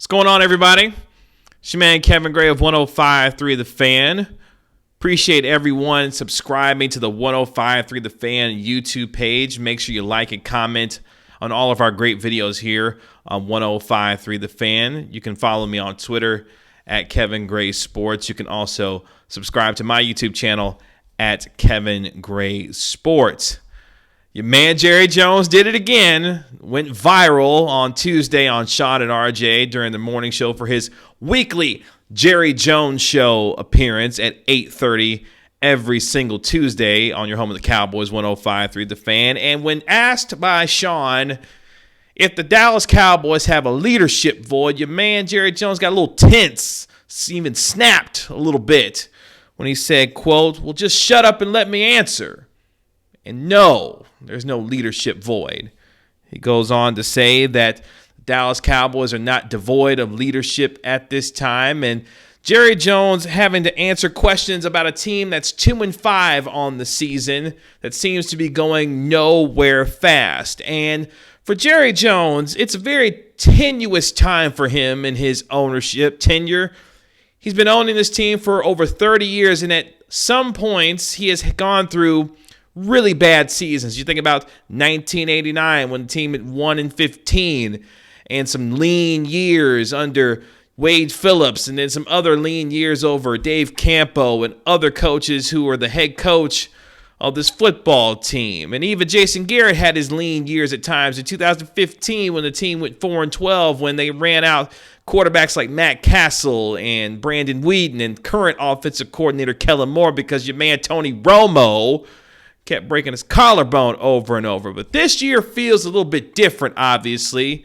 What's going on, everybody? It's your man Kevin Gray of 105.3 The Fan. Appreciate everyone subscribing to the 105.3 The Fan YouTube page. Make sure you like and comment on all of our great videos here on 105.3 The Fan. You can follow me on Twitter at Kevin Gray Sports. You can also subscribe to my YouTube channel at Kevin Gray Sports. Your man Jerry Jones did it again. Went viral on Tuesday on Shan RJ during the morning show for his weekly Jerry Jones Show appearance at 8:30 every single Tuesday on your home of the Cowboys, 105.3 The Fan. And when asked by Shan if the Dallas Cowboys have a leadership void, your man Jerry Jones got a little tense, even snapped a little bit when he said, quote, "Well, just shut up and let me answer." And no, there's no leadership void. He goes on to say that Dallas Cowboys are not devoid of leadership at this time. And Jerry Jones having to answer questions about a team that's 2-5 on the season that seems to be going nowhere fast. And for Jerry Jones, it's a very tenuous time for him in his ownership tenure. He's been owning this team for over 30 years, and at some points he has gone through really bad seasons. You think about 1989 when the team had 1-15 and some lean years under Wade Phillips, and then some other lean years over Dave Campo and other coaches who were the head coach of this football team. And even Jason Garrett had his lean years at times in 2015 when the team went 4-12 when they ran out quarterbacks like Matt Castle and Brandon Whedon and current offensive coordinator Kellen Moore because your man Tony Romo kept breaking his collarbone over and over. But this year feels a little bit different, obviously.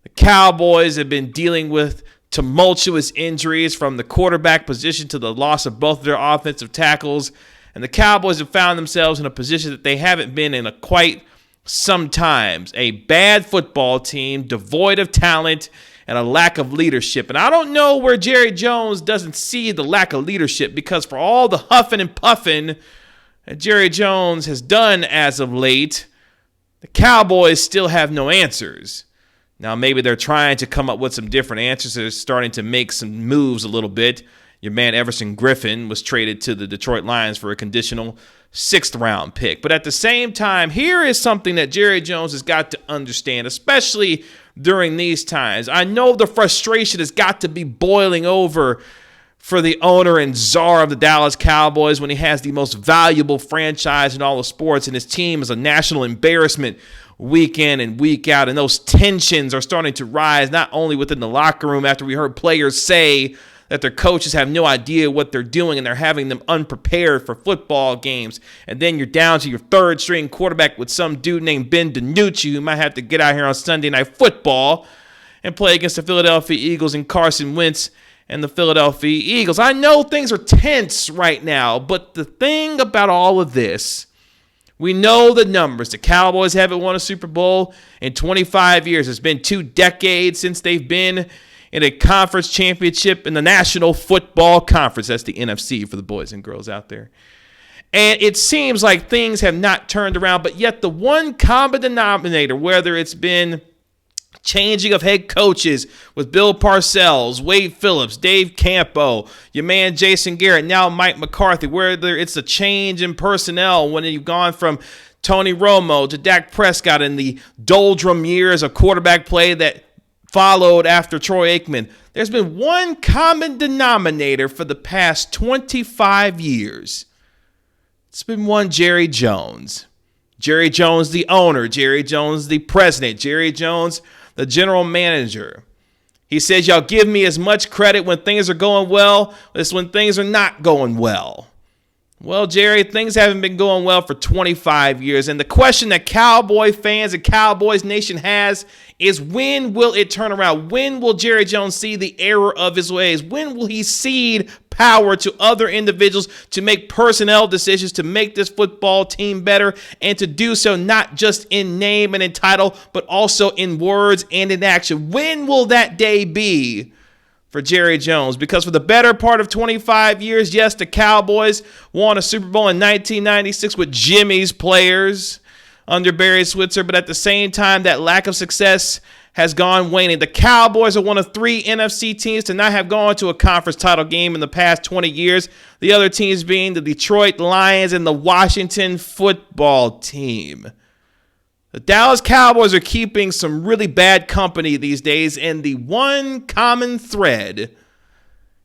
The Cowboys have been dealing with tumultuous injuries from the quarterback position to the loss of both of their offensive tackles. And the Cowboys have found themselves in a position that they haven't been in quite some time. A bad football team, devoid of talent, and a lack of leadership. And I don't know where Jerry Jones doesn't see the lack of leadership, because for all the huffing and puffing that Jerry Jones has done as of late, the Cowboys still have no answers. Now, maybe they're trying to come up with some different answers. They're starting to make some moves a little bit. Your man Everson Griffin was traded to the Detroit Lions for a conditional 6th-round pick. But at the same time, here is something that Jerry Jones has got to understand, especially during these times. I know the frustration has got to be boiling over for the owner and czar of the Dallas Cowboys when he has the most valuable franchise in all of sports, and his team is a national embarrassment week in and week out. And those tensions are starting to rise, not only within the locker room after we heard players say that their coaches have no idea what they're doing and they're having them unprepared for football games. And then you're down to your 3rd-string quarterback with some dude named Ben DiNucci who might have to get out here on Sunday Night Football and play against the Philadelphia Eagles and Carson Wentz and the Philadelphia Eagles. I know things are tense right now, but the thing about all of this, we know the numbers. The Cowboys haven't won a Super Bowl in 25 years. It's been 2 decades since they've been in a conference championship in the National Football Conference. That's the NFC for the boys and girls out there. And it seems like things have not turned around, but yet the one common denominator, whether it's been changing of head coaches with Bill Parcells, Wade Phillips, Dave Campo, your man Jason Garrett, now Mike McCarthy, whether it's a change in personnel when you've gone from Tony Romo to Dak Prescott in the doldrum years of quarterback play that followed after Troy Aikman, there's been one common denominator for the past 25 years. It's been one Jerry Jones. Jerry Jones, the owner. Jerry Jones, the president. Jerry Jones, the general manager. He says, y'all give me as much credit when things are going well as when things are not going well. Well, Jerry, things haven't been going well for 25 years. And the question that Cowboy fans and Cowboys Nation has is, when will it turn around? When will Jerry Jones see the error of his ways? When will he cede power to other individuals to make personnel decisions to make this football team better, and to do so not just in name and in title, but also in words and in action? When will that day be for Jerry Jones? Because for the better part of 25 years, yes, the Cowboys won a Super Bowl in 1996 with Jimmy's players under Barry Switzer, but at the same time, that lack of success has gone waning. The Cowboys are one of 3 NFC teams to not have gone to a conference title game in the past 20 years. The other teams being the Detroit Lions and the Washington football team. The Dallas Cowboys are keeping some really bad company these days, and the one common thread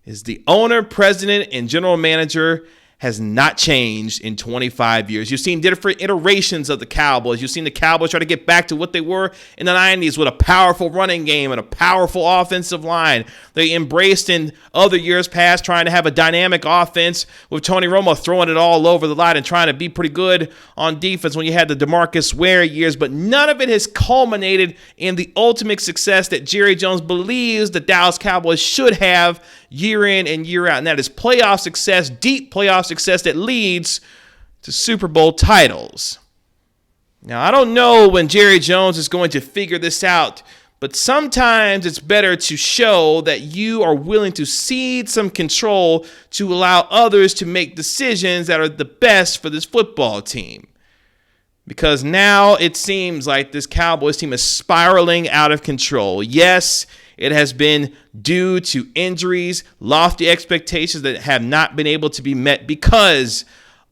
is the owner, president, and general manager has not changed in 25 years. You've seen different iterations of the Cowboys. You've seen the Cowboys try to get back to what they were in the 90s with a powerful running game and a powerful offensive line. They embraced in other years past trying to have a dynamic offense with Tony Romo throwing it all over the line and trying to be pretty good on defense when you had the DeMarcus Ware years. But none of it has culminated in the ultimate success that Jerry Jones believes the Dallas Cowboys should have year in and year out. And that is playoff success, deep playoff success that leads to Super Bowl titles. Now, I don't know when Jerry Jones is going to figure this out, but sometimes it's better to show that you are willing to cede some control to allow others to make decisions that are the best for this football team. Because now it seems like this Cowboys team is spiraling out of control. Yes, it has been due to injuries, lofty expectations that have not been able to be met because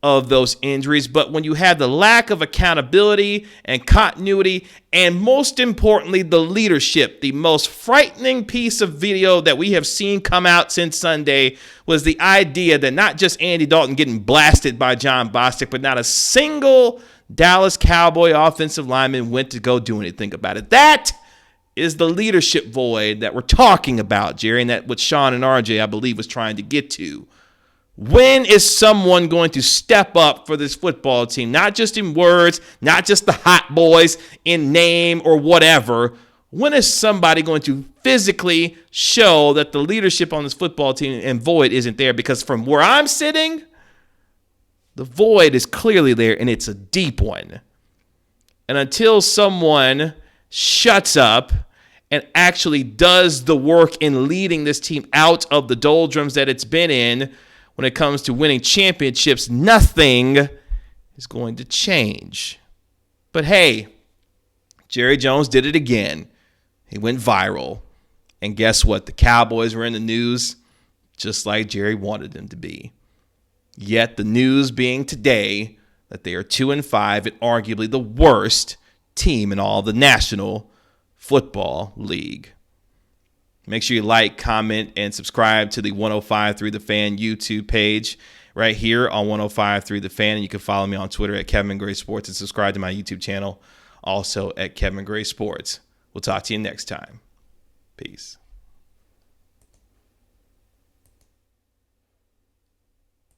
of those injuries. But when you have the lack of accountability and continuity, and most importantly, the leadership, the most frightening piece of video that we have seen come out since Sunday was the idea that not just Andy Dalton getting blasted by John Bostic, but not a single Dallas Cowboy offensive lineman went to go do anything about it. That is the leadership void that we're talking about, Jerry, and that what Shan and RJ, I believe, was trying to get to. When is someone going to step up for this football team? Not just in words, not just the hot boys in name or whatever. When is somebody going to physically show that the leadership on this football team and void isn't there? Because from where I'm sitting, the void is clearly there, and it's a deep one. And until someone shuts up and actually does the work in leading this team out of the doldrums that it's been in when it comes to winning championships, nothing is going to change. But hey, Jerry Jones did it again. He went viral. And guess what? The Cowboys were in the news just like Jerry wanted them to be. Yet the news being today that they are 2-5 and arguably the worst team in all the National Football League. Make sure you like, comment, and subscribe to the 105.3 The Fan YouTube page right here on 105.3 The Fan. And you can follow me on Twitter at Kevin Gray Sports and subscribe to my YouTube channel also at Kevin Gray Sports. We'll talk to you next time. Peace.